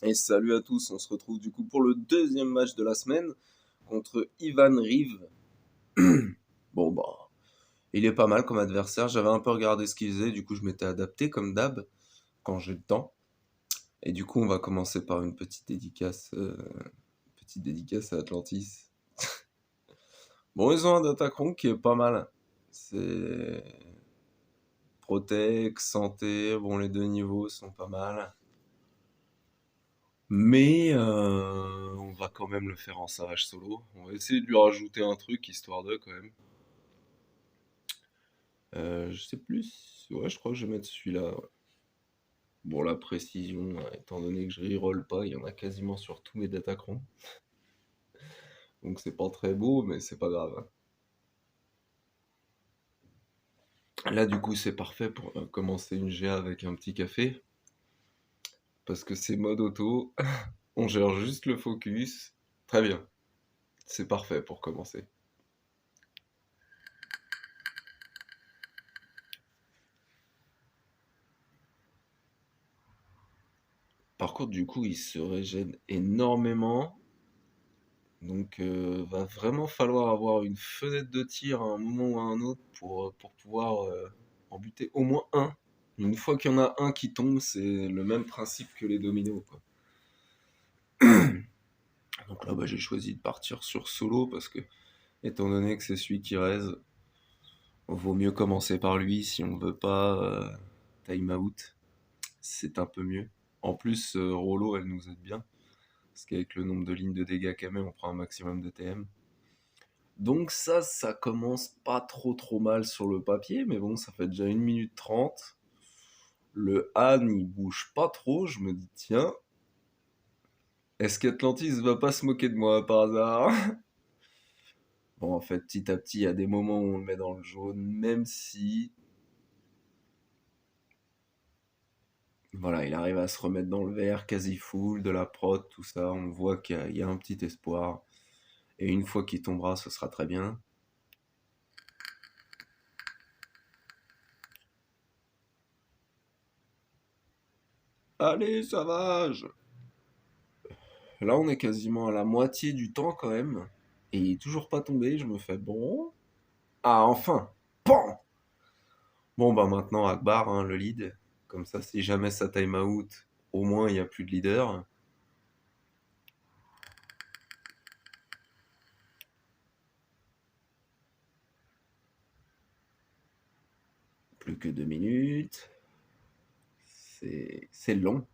Et salut à tous, on se retrouve du coup pour le deuxième match de la semaine contre Ivan Rive. Bon bah, il est pas mal comme adversaire, j'avais un peu regardé ce qu'il faisait, du coup je m'étais adapté comme d'hab quand j'ai le temps. Et du coup on va commencer par une petite dédicace à Atlantis. Bon, ils ont un Datacron qui est pas mal. C'est Protect, Santé, bon les deux niveaux sont pas mal. Mais on va quand même le faire en Savage solo. On va essayer de lui rajouter un truc histoire de quand même. Je sais plus. Ouais, je crois que je vais mettre celui-là. Ouais. Bon, la précision, étant donné que je reroll pas, il y en a quasiment sur tous mes datacrons. Donc c'est pas très beau, mais c'est pas grave. Là, du coup, c'est parfait pour commencer une GA avec un petit café. Parce que c'est mode auto. On gère juste le focus. Très bien. C'est parfait pour commencer. Par contre, du coup, il se régène énormément. Donc, va vraiment falloir avoir une fenêtre de tir à un moment ou à un autre pour pouvoir en buter au moins un. Une fois qu'il y en a un qui tombe, c'est le même principe que les dominos, quoi. Donc là, bah, j'ai choisi de partir sur solo parce que, étant donné que c'est celui qui raise, vaut mieux commencer par lui si on veut pas time out. C'est un peu mieux. En plus, Rollo, elle nous aide bien. Parce qu'avec le nombre de lignes de dégâts qu'elle met, on prend un maximum de TM. Donc ça commence pas trop mal sur le papier, mais bon, ça fait déjà 1 minute 30. Le Han, il bouge pas trop, je me dis, tiens, est-ce qu'Atlantis va pas se moquer de moi par hasard? Bon, en fait, petit à petit, il y a des moments où on le met dans le jaune, même si, voilà, il arrive à se remettre dans le vert, quasi full, de la prod, tout ça, on voit qu'il y a un petit espoir. Et une fois qu'il tombera, ce sera très bien. Allez, Savage! Là, on est quasiment à la moitié du temps quand même. Et il est toujours pas tombé. Je me fais bon. Ah, enfin! Pan! Bon, bah maintenant, Akbar, hein, le lead. Comme ça, si jamais ça time out, au moins il n'y a plus de leader. Plus que 2 minutes. C'est long.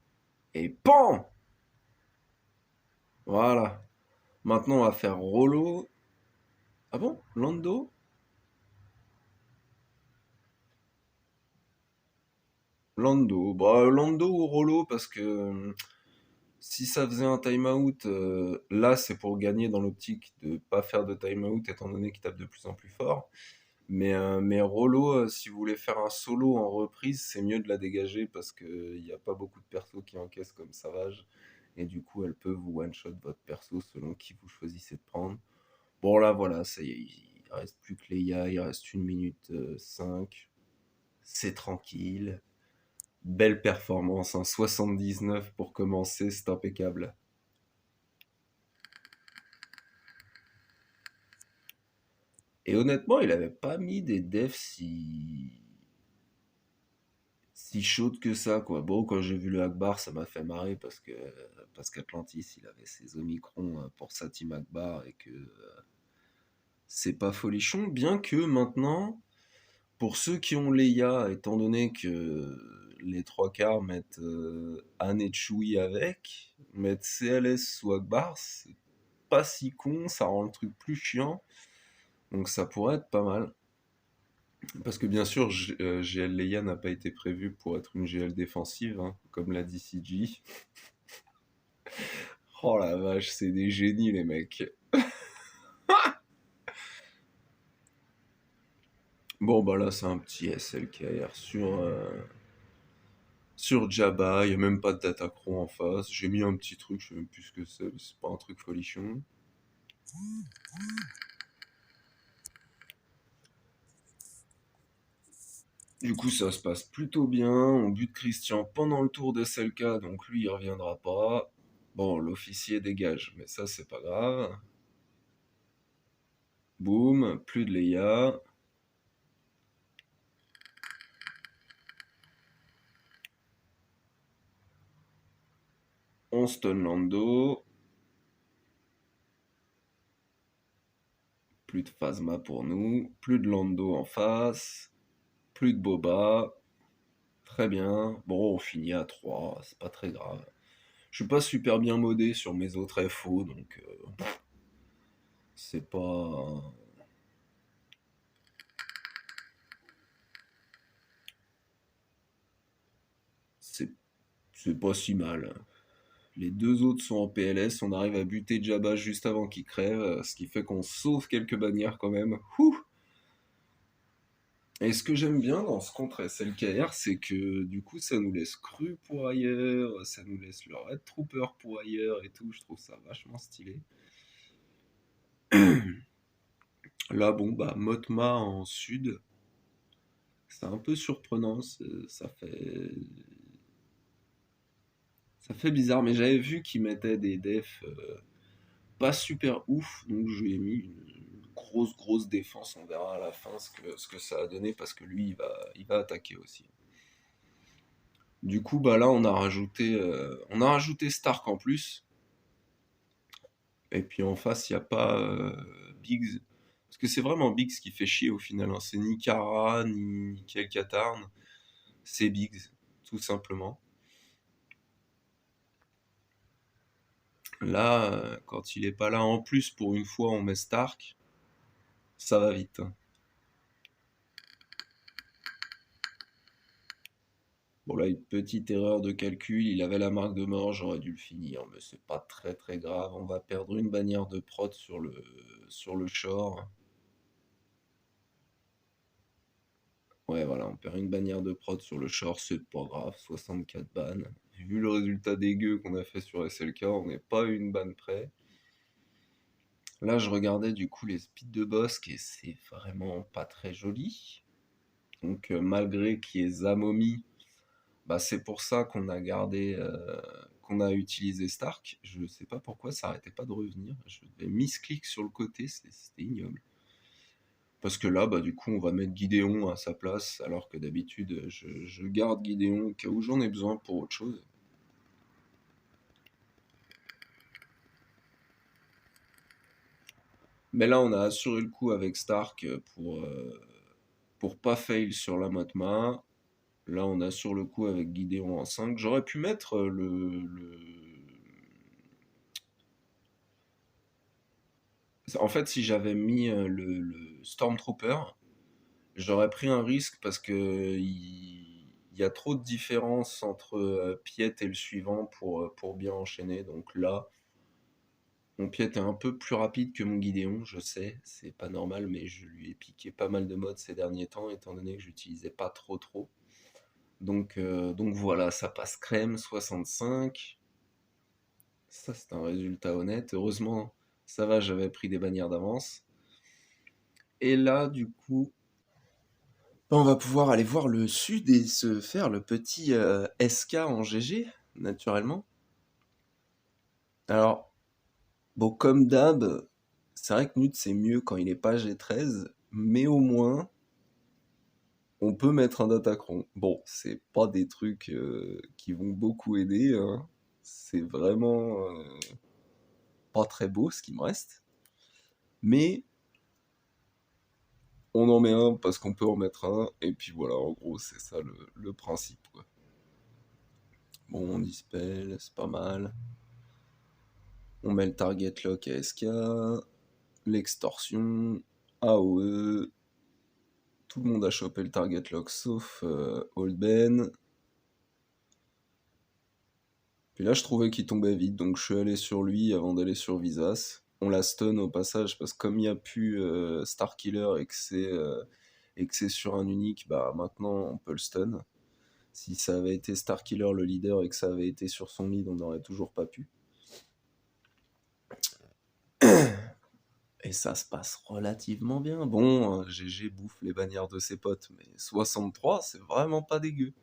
Et pan! Voilà. Maintenant, on va faire Rollo. Ah bon? Lando? Lando. Bah, Lando ou Rollo, parce que si ça faisait un time-out, là c'est pour gagner dans l'optique de pas faire de time-out étant donné qu'il tape de plus en plus fort. Mais Rollo, si vous voulez faire un solo en reprise, c'est mieux de la dégager parce qu'il n'y a pas beaucoup de persos qui encaissent comme Savage. Et du coup, elle peut vous one-shot votre perso selon qui vous choisissez de prendre. Bon là voilà, ça y est, il reste plus que Leia, il reste 1 minute 5. C'est tranquille. Belle performance, hein, 79 pour commencer, c'est impeccable. Et honnêtement, il avait pas mis des defs si chaudes que ça, quoi. Bon, quand j'ai vu le Akbar, ça m'a fait marrer parce qu'Atlantis, il avait ses Omicron pour sa team Akbar et que c'est pas folichon, bien que maintenant, pour ceux qui ont Leia, étant donné que les trois quarts mettent Anne et Chewie avec, mettre CLS ou Akbar, c'est pas si con, ça rend le truc plus chiant, donc ça pourrait être pas mal. Parce que bien sûr, GL Leia n'a pas été prévu pour être une GL défensive, hein, comme l'a dit CG. Oh la vache, c'est des génies les mecs. Bon bah là c'est un petit SLKR sur Jabba, il n'y a même pas de Datacron en face. J'ai mis un petit truc, je sais même plus ce que c'est pas un truc folichon. Du coup ça se passe plutôt bien, on bute Christian pendant le tour d'SLK, donc lui il reviendra pas. Bon, l'officier dégage, mais ça, c'est pas grave. Boum, plus de Leia. On stun Lando. Plus de Phasma pour nous. Plus de Lando en face. Plus de Boba. Très bien. Bon, on finit à 3, c'est pas très grave. Je suis pas super bien modé sur mes autres FO, donc c'est pas... C'est c'est pas si mal. Les deux autres sont en PLS, on arrive à buter Jabba juste avant qu'il crève, ce qui fait qu'on sauve quelques bannières quand même. Ouh. Et ce que j'aime bien dans ce contre SLKR, c'est que du coup ça nous laisse cru pour ailleurs, ça nous laisse le Red Trooper pour ailleurs et tout, je trouve ça vachement stylé. Là bon bah Motma en sud, c'est un peu surprenant, ça fait bizarre, mais j'avais vu qu'ils mettaient des defs pas super ouf, donc je lui ai mis une grosse défense. On verra à la fin ce que ça a donné parce que lui il va attaquer aussi. Du coup, bah là on a rajouté Stark en plus, et puis en face il n'y a pas Biggs. Parce que c'est vraiment Biggs qui fait chier au final, hein. C'est ni Kara, ni Kel Katarn, c'est Biggs, tout simplement. Là, quand il est pas là en plus, pour une fois, on met Stark, ça va vite, hein. Bon là, une petite erreur de calcul, il avait la marque de mort, j'aurais dû le finir, mais c'est pas très grave. On va perdre une bannière de prod sur le shore. Ouais, voilà, on perd une bannière de prod sur le shore, c'est pas grave, 64 bannes. Vu le résultat dégueu qu'on a fait sur SLK, on n'est pas à une banne près. Là, je regardais du coup les speeds de Bosque et c'est vraiment pas très joli. Donc, malgré qu'il y ait Zamomi, bah, c'est pour ça qu'on a gardé, qu'on a utilisé Stark. Je sais pas pourquoi ça arrêtait pas de revenir. Je devais misclick sur le côté, c'était ignoble. Parce que là, bah, du coup, on va mettre Gideon à sa place, alors que d'habitude, je garde Gideon au cas où j'en ai besoin pour autre chose. Mais là, on a assuré le coup avec Stark pour pas fail sur la Motma. Là, on assure le coup avec Gideon en 5. J'aurais pu mettre En fait, si j'avais mis le Stormtrooper, j'aurais pris un risque parce que il y a trop de différence entre Piet et le suivant pour bien enchaîner. Donc là, mon Piet est un peu plus rapide que mon Gideon, je sais, c'est pas normal, mais je lui ai piqué pas mal de modes ces derniers temps, étant donné que j'utilisais pas trop. Donc voilà, ça passe crème, 65. Ça, c'est un résultat honnête. Heureusement, ça va, j'avais pris des bannières d'avance. Et là, du coup, on va pouvoir aller voir le sud et se faire le petit SK en GG, naturellement. Alors, bon, comme d'hab, c'est vrai que Nut c'est mieux quand il est pas G13, mais au moins, on peut mettre un Datacron. Bon, c'est pas des trucs qui vont beaucoup aider, hein. C'est vraiment pas très beau ce qui me reste. Mais on en met un parce qu'on peut en mettre un, et puis voilà, en gros, c'est ça le principe, quoi. Bon, on dispel, c'est pas mal. On met le target lock à SK, l'extorsion, AOE. Tout le monde a chopé le target lock sauf Old Ben. Puis là, je trouvais qu'il tombait vite, donc je suis allé sur lui avant d'aller sur Visas. On la stun au passage parce que comme il n'y a plus Starkiller et que c'est sur un unique, bah maintenant on peut le stun. Si ça avait été Starkiller le leader et que ça avait été sur son mid, on n'aurait toujours pas pu. Et ça se passe relativement bien. Bon, GG bouffe les bannières de ses potes, mais 63, c'est vraiment pas dégueu.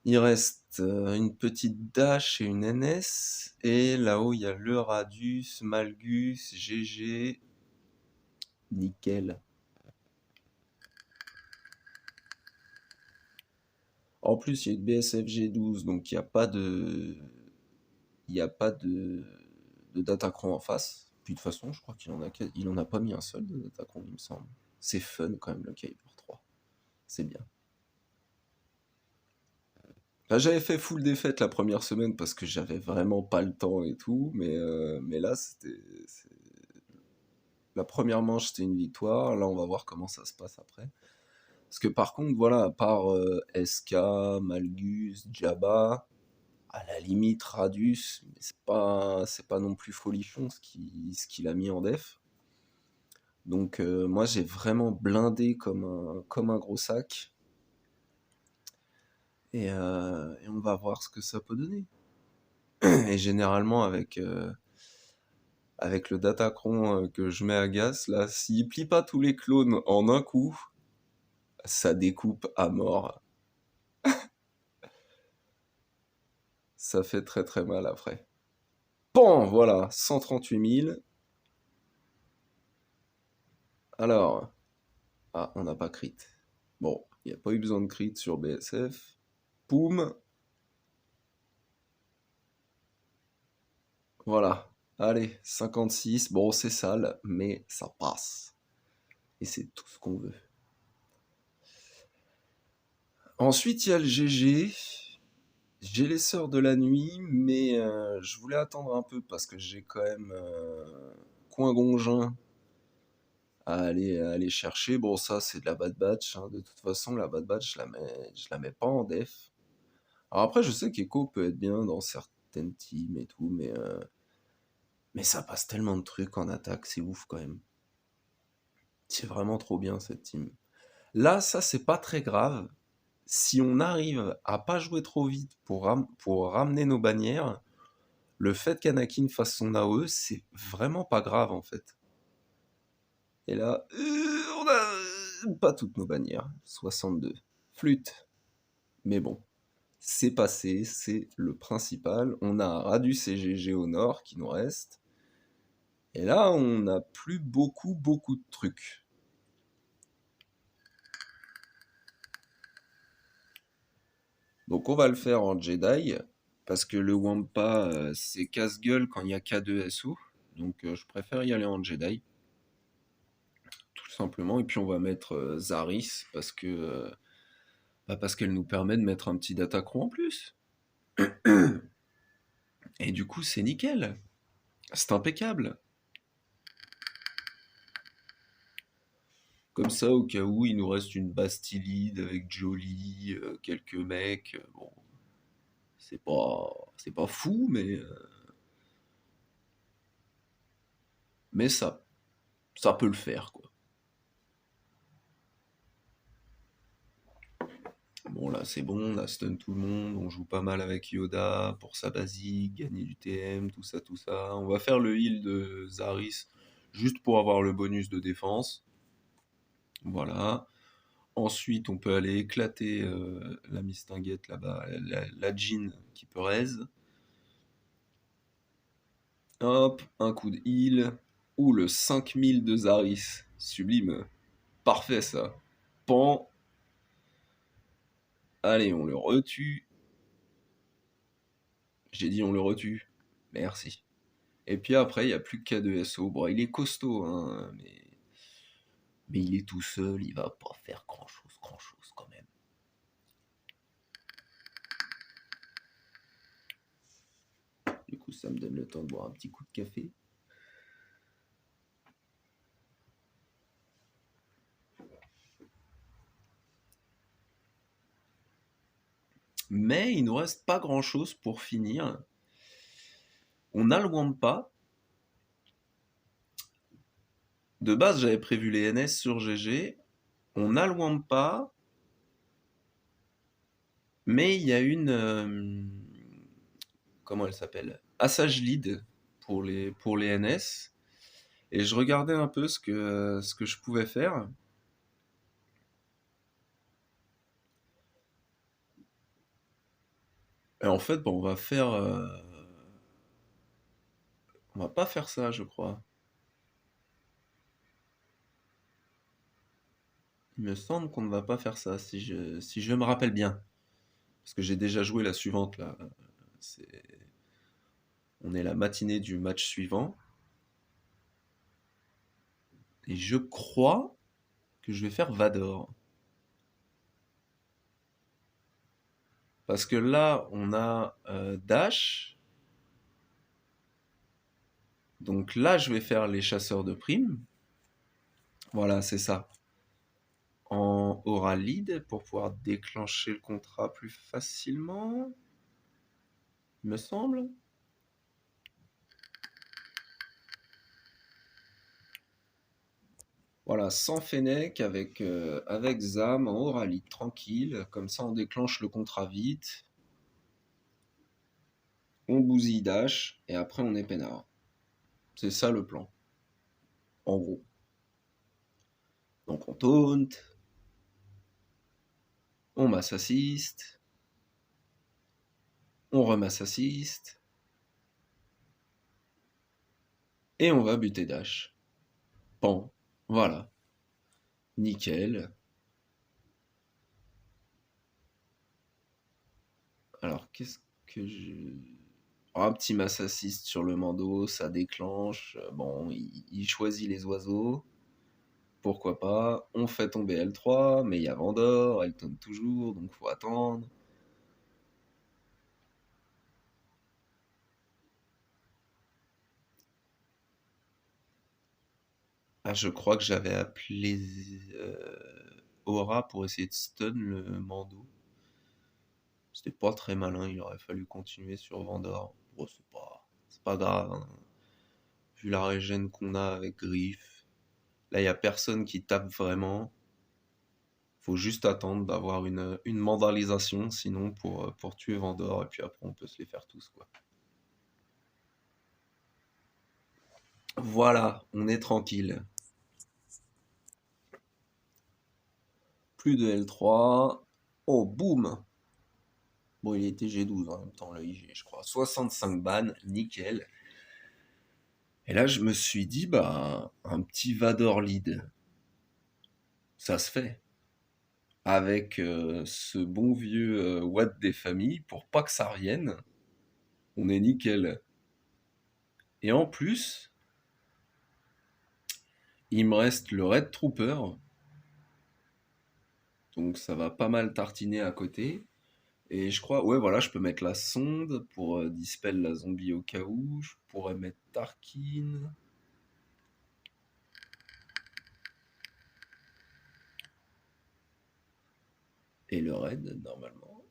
Il reste une petite Dash et une NS. Et là-haut, il y a le Radius, Malgus, GG. Nickel. En plus, il y a une BSF G12, donc il n'y a pas de Datacron en face. Puis de toute façon, je crois il en a pas mis un seul de Datacron, il me semble. C'est fun quand même le Kyber 3. C'est bien. Enfin, j'avais fait full défaite la première semaine parce que j'avais vraiment pas le temps et tout, mais là, la première manche, c'était une victoire. Là, on va voir comment ça se passe après. Parce que par contre, voilà, à part SK, Malgus, Jabba, à la limite Radius, mais c'est pas non plus folichon ce qu'il a mis en def. Donc moi, j'ai vraiment blindé comme un gros sac. Et on va voir ce que ça peut donner. Et généralement, avec le Datacron que je mets à Gas, là, s'il plie pas tous les clones en un coup, ça découpe à mort. Ça fait très très mal après. Bon, voilà, 138 000. Alors, ah, on n'a pas crit. Bon, il n'y a pas eu besoin de crit sur BSF. Poum. Voilà. Allez, 56. Bon, c'est sale, mais ça passe. Et c'est tout ce qu'on veut. Ensuite, il y a le GG. J'ai les sœurs de la nuit, mais je voulais attendre un peu parce que j'ai quand même Coingongin à aller chercher. Bon, ça, c'est de la bad batch, hein. De toute façon, la bad batch, je la mets pas en def. Alors après, je sais qu'Echo peut être bien dans certaines teams et tout, mais ça passe tellement de trucs en attaque, c'est ouf quand même. C'est vraiment trop bien cette team. Là, ça, c'est pas très grave. Si on arrive à pas jouer trop vite pour ramener nos bannières, le fait qu'Anakin fasse son AOE, c'est vraiment pas grave en fait. Et là, on a pas toutes nos bannières. 62. Flûte. Mais bon, c'est passé, c'est le principal. On a Radius et GG au nord qui nous reste. Et là, on n'a plus beaucoup, beaucoup de trucs. Donc on va le faire en Jedi, parce que le Wampa, c'est casse-gueule quand il y a K2SO. Donc je préfère y aller en Jedi, tout simplement. Et puis on va mettre Zaris, parce qu'elle nous permet de mettre un petit Datacron en plus. Et du coup, c'est nickel. C'est impeccable. Comme ça, au cas où, il nous reste une Bastillide avec Jolie, quelques mecs. Bon, c'est pas fou, mais ça peut le faire, quoi. Bon, là, c'est bon, on a stun tout le monde, on joue pas mal avec Yoda pour sa basique, gagner du TM, tout ça, tout ça. On va faire le heal de Zaris juste pour avoir le bonus de défense. Voilà. Ensuite, on peut aller éclater la mistinguette là-bas, la Jean qui peut raise. Hop, un coup de heal. Ouh, le 5000 de Zaris. Sublime. Parfait ça. Pan. Allez, on le retue. J'ai dit on le retue. Merci. Et puis après, il n'y a plus que K2SO. Bon, il est costaud, hein, mais il est tout seul, il va pas faire grand-chose quand même. Du coup, ça me donne le temps de boire un petit coup de café. Mais il nous reste pas grand-chose pour finir. On a le Wampa. De base, j'avais prévu les NS sur GG. On a le Wampa. Mais il y a comment elle s'appelle? Assage Lead pour les NS. Et je regardais un peu ce que je pouvais faire. Et en fait, bah, on va pas faire ça, je crois. Il me semble qu'on ne va pas faire ça, si je me rappelle bien. Parce que j'ai déjà joué la suivante, là. C'est... On est la matinée du match suivant. Et je crois que je vais faire Vador. Parce que là, on a Dash. Donc là, je vais faire les chasseurs de primes. Voilà, c'est ça. En aura lead pour pouvoir déclencher le contrat plus facilement, il me semble. Voilà, sans Fennec avec Zam en aura lead, tranquille. Comme ça, on déclenche le contrat vite. On bousille Dash et après on est peinard. C'est ça le plan, en gros. Donc on taunt, on mass assist, on remass assist, et on va buter Dash. Pan, voilà, nickel. Alors qu'est-ce que je... Oh, un petit mass assist sur le Mando, ça déclenche. Bon, il choisit les oiseaux. Pourquoi pas. On fait tomber L3, mais il y a Vendor, elle tombe toujours, donc faut attendre. Ah, je crois que j'avais appelé Aura pour essayer de stun le Mando. C'était pas très malin, il aurait fallu continuer sur Vendor. Bon, c'est pas grave, hein. Vu la régène qu'on a avec Griff. Là, il y a personne qui tape vraiment. Faut juste attendre d'avoir une mandalisation, sinon pour tuer Vendor, et puis après on peut se les faire tous, quoi. Voilà, on est tranquille. Plus de L3. Oh, boum! Bon, il était G12 en même temps, le IG, je crois. 65 ban, nickel. Et là, je me suis dit, bah, un petit Vador lead, ça se fait. Avec ce bon vieux Watt des familles, pour pas que ça revienne, on est nickel. Et en plus, il me reste le Red Trooper, donc ça va pas mal tartiner à côté. Et je crois, ouais, voilà, je peux mettre la sonde pour dispel la zombie au cas où. Je pourrais mettre Tarkin. Et le raid, normalement.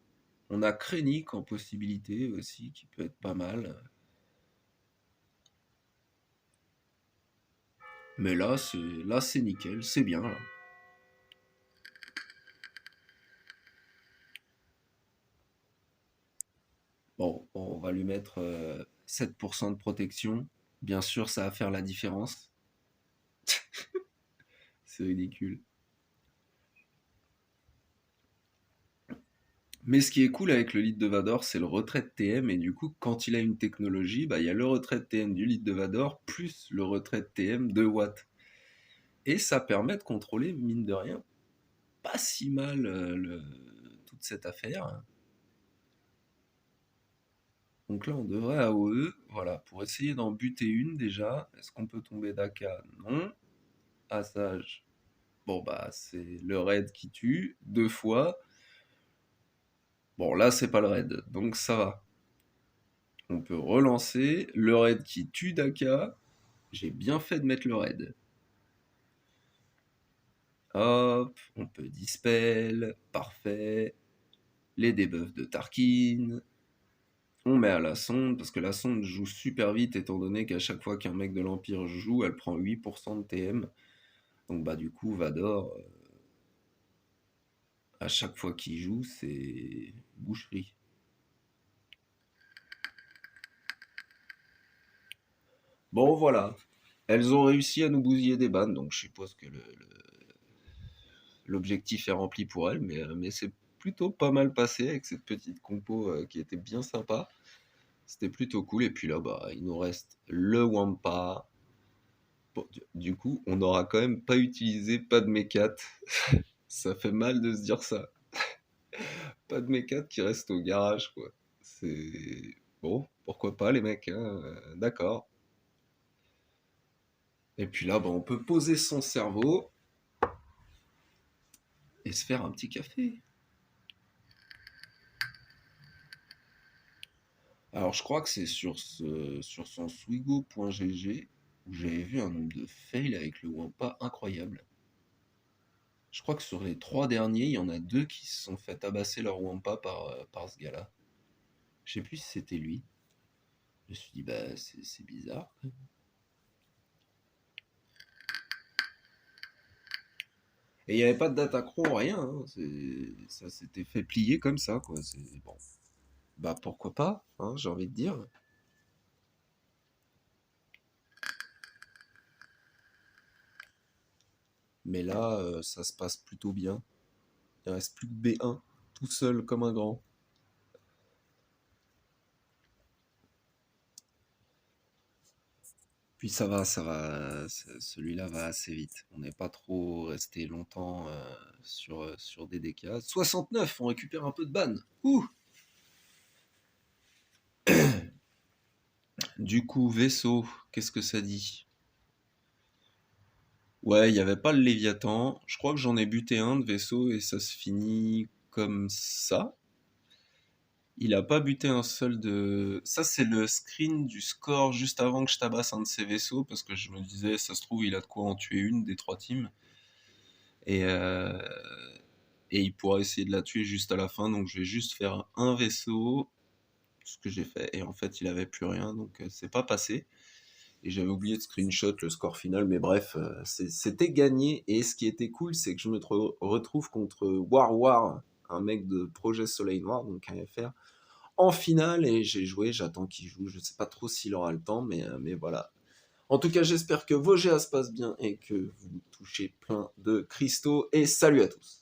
On a Krennic en possibilité aussi, qui peut être pas mal. Mais là, c'est nickel, c'est bien là. Bon, on va lui mettre 7% de protection. Bien sûr, ça va faire la différence. C'est ridicule. Mais ce qui est cool avec le lead de Vador, c'est le retrait de TM. Et du coup, quand il a une technologie, bah, il y a le retrait de TM du lead de Vador plus le retrait de TM de Watt. Et ça permet de contrôler, mine de rien, pas si mal toute cette affaire. Donc là, on devrait AOE, voilà, pour essayer d'en buter une déjà. Est-ce qu'on peut tomber d'Aka? Non. Assage. Bon, bah, c'est le raid qui tue, deux fois. Bon, là, c'est pas le raid, donc ça va. On peut relancer. Le raid qui tue Daka. J'ai bien fait de mettre le raid. Hop, on peut dispel. Parfait. Les debuffs de Tarkin. On met à la sonde, parce que la sonde joue super vite, étant donné qu'à chaque fois qu'un mec de l'Empire joue, elle prend 8% de TM. Donc bah du coup, Vador, à chaque fois qu'il joue, c'est boucherie. Bon voilà, elles ont réussi à nous bousiller des bannes, donc je suppose que l'objectif est rempli pour elles, mais plutôt pas mal passé avec cette petite compo qui était bien sympa. C'était plutôt cool. Et puis là, bah, il nous reste le Wampa. Bon, du coup, on n'aura quand même pas utilisé pas de mécat. Ça fait mal de se dire ça. Pas de mécat qui reste au garage, quoi. C'est bon, pourquoi pas les mecs, hein, d'accord. Et puis là, bah, on peut poser son cerveau et se faire un petit café. Alors, je crois que c'est sur son Swigo.gg où j'avais vu un nombre de fails avec le Wampa incroyable. Je crois que sur les 3 derniers, il y en a 2 qui se sont fait tabasser leur Wampa par ce gars-là. Je sais plus si c'était lui. Je me suis dit, bah, c'est bizarre. Et il n'y avait pas de date accro, rien, hein. Ça s'était fait plier comme ça, quoi. C'est bon. Bah, pourquoi pas, hein, j'ai envie de dire. Mais là, ça se passe plutôt bien. Il reste plus que B1, tout seul comme un grand. Puis ça va, celui-là va assez vite. On n'est pas trop resté longtemps sur DDK. 69, on récupère un peu de ban. Ouh. Du coup, vaisseau, qu'est-ce que ça dit? Ouais, il n'y avait pas le Léviathan. Je crois que j'en ai buté un de vaisseau et ça se finit comme ça. Il a pas buté un seul de... Ça, c'est le screen du score juste avant que je tabasse un de ses vaisseaux, parce que je me disais, ça se trouve, il a de quoi en tuer une des 3 teams. Et, euh, et il pourra essayer de la tuer juste à la fin, donc je vais juste faire un vaisseau, ce que j'ai fait, et en fait, il avait plus rien, donc c'est pas passé. Et j'avais oublié de screenshot le score final, mais bref, c'était gagné. Et ce qui était cool, c'est que je me retrouve contre War, un mec de Projet Soleil Noir, donc un FR, en finale. Et j'ai joué, j'attends qu'il joue. Je sais pas trop s'il aura le temps, mais voilà. En tout cas, j'espère que vos GA se passent bien et que vous touchez plein de cristaux. Et salut à tous!